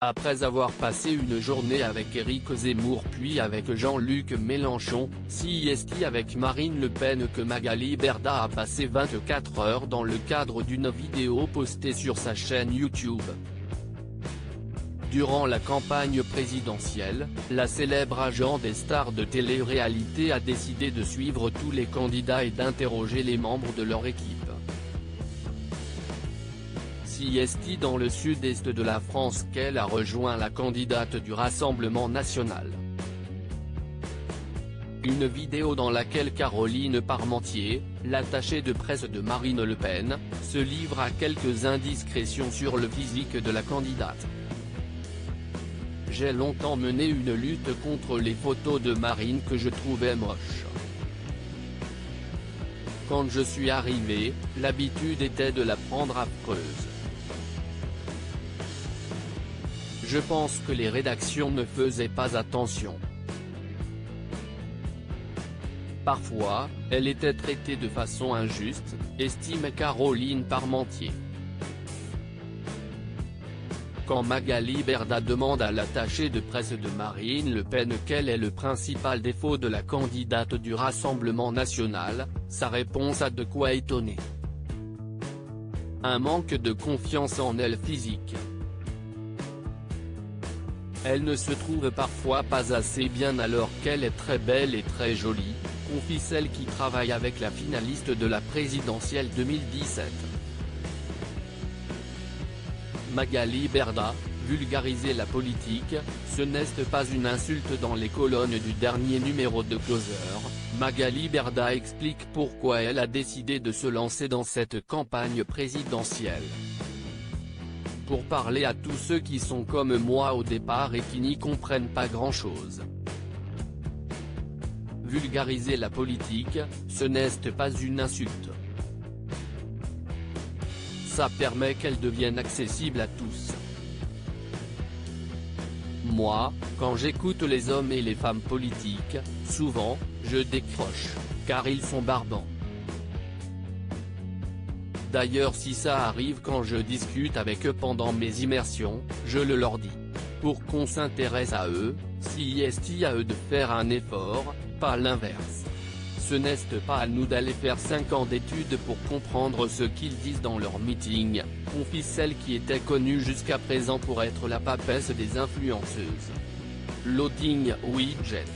Après avoir passé une journée avec Éric Zemmour puis avec Jean-Luc Mélenchon, CIST avec Marine Le Pen que Magali Berda a passé 24 heures dans le cadre d'une vidéo postée sur sa chaîne YouTube. Durant la campagne présidentielle, la célèbre agent des stars de télé-réalité a décidé de suivre tous les candidats et d'interroger les membres de leur équipe. CIST dans le sud-est de la France qu'elle a rejoint la candidate du Rassemblement national. Une vidéo dans laquelle Caroline Parmentier, l'attachée de presse de Marine Le Pen, se livre à quelques indiscrétions sur le physique de la candidate. J'ai longtemps mené une lutte contre les photos de Marine que je trouvais moches. Quand je suis arrivé, l'habitude était de la prendre affreuse. Je pense que les rédactions ne faisaient pas attention. Parfois, elle était traitée de façon injuste, estime Caroline Parmentier. Quand Magali Berda demande à l'attaché de presse de Marine Le Pen quel est le principal défaut de la candidate du Rassemblement national, sa réponse a de quoi étonner. Un manque de confiance en elle physique. Elle ne se trouve parfois pas assez bien alors qu'elle est très belle et très jolie, confie celle qui travaille avec la finaliste de la présidentielle 2017. Magali Berda, vulgariser la politique, ce n'est pas une insulte. Dans les colonnes du dernier numéro de Closer, Magali Berda explique pourquoi elle a décidé de se lancer dans cette campagne présidentielle. Pour parler à tous ceux qui sont comme moi au départ et qui n'y comprennent pas grand-chose. Vulgariser la politique, ce n'est pas une insulte. Ça permet qu'elle devienne accessible à tous. Moi, quand j'écoute les hommes et les femmes politiques, souvent, je décroche, car ils sont barbants. D'ailleurs si ça arrive quand je discute avec eux pendant mes immersions, je le leur dis. Pour qu'on s'intéresse à eux, CIST à eux de faire un effort, pas l'inverse. Ce n'est pas à nous d'aller faire 5 ans d'études pour comprendre ce qu'ils disent dans leurs meetings, confie celle qui était connue jusqu'à présent pour être la papesse des influenceuses. Loading Widget.